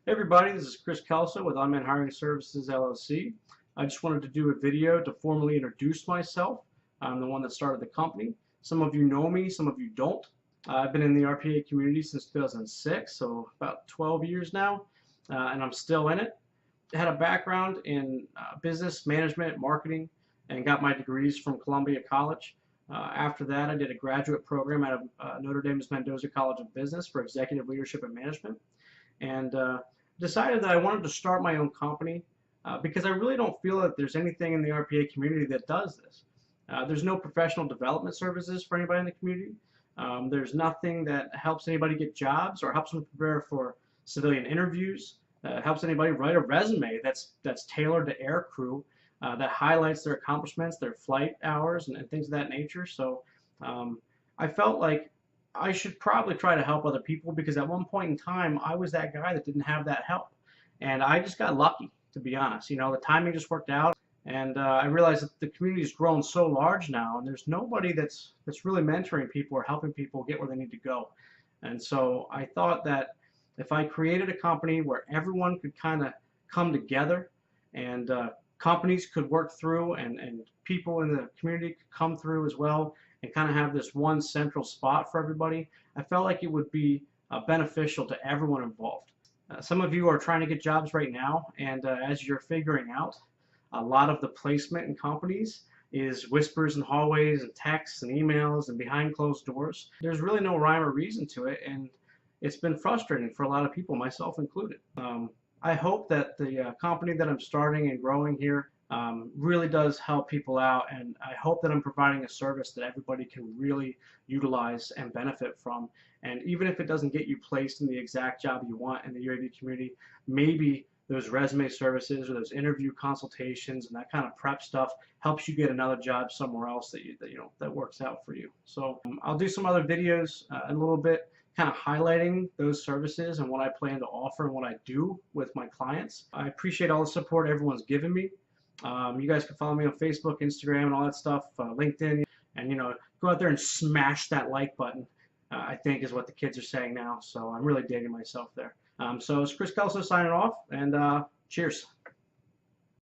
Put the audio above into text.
Hey everybody, this is Chris Kelso with Unmanned Hiring Services LLC. I just wanted to do a video to formally introduce myself. I'm the one that started the company. Some of you know me, some of you don't. I've been in the RPA community since 2006, so about 12 years now, and I'm still in it. I had a background in business management, marketing, and got my degrees from Columbia College. After that, I did a graduate program out of Notre Dame's Mendoza College of Business for Executive Leadership and Management, and decided that I wanted to start my own company because I really don't feel that there's anything in the RPA community that does this. There's no professional development services for anybody in the community. There's nothing that helps anybody get jobs or helps them prepare for civilian interviews. Helps anybody write a resume that's tailored to air crew, that highlights their accomplishments, their flight hours, and things of that nature. So I felt like I should probably try to help other people because at one point in time I was that guy that didn't have that help, and I just got lucky, to be honest. You know, the timing just worked out, and I realized that the community's grown so large now, and there's nobody that's really mentoring people or helping people get where they need to go. And so I thought that if I created a company where everyone could kind of come together, and companies could work through, and people in the community could come through as well, and kind of have this one central spot for everybody, I felt like it would be beneficial to everyone involved. Some of you are trying to get jobs right now, and as you're figuring out, a lot of the placement in companies is whispers in hallways and texts and emails and behind closed doors. There's really no rhyme or reason to it, and it's been frustrating for a lot of people, myself included. I hope that the company that I'm starting and growing here really does help people out, and I hope that I'm providing a service that everybody can really utilize and benefit from. And even if it doesn't get you placed in the exact job you want in the UAV community, maybe those resume services or those interview consultations and that kind of prep stuff helps you get another job somewhere else that works out for you. So I'll do some other videos in a little bit, kind of highlighting those services and what I plan to offer and what I do with my clients. I appreciate all the support everyone's given me. You guys can follow me on Facebook, Instagram, and all that stuff, LinkedIn, and go out there and smash that like button. I think is what the kids are saying now. So I'm really digging myself there. So it's Chris Kelso signing off, and cheers.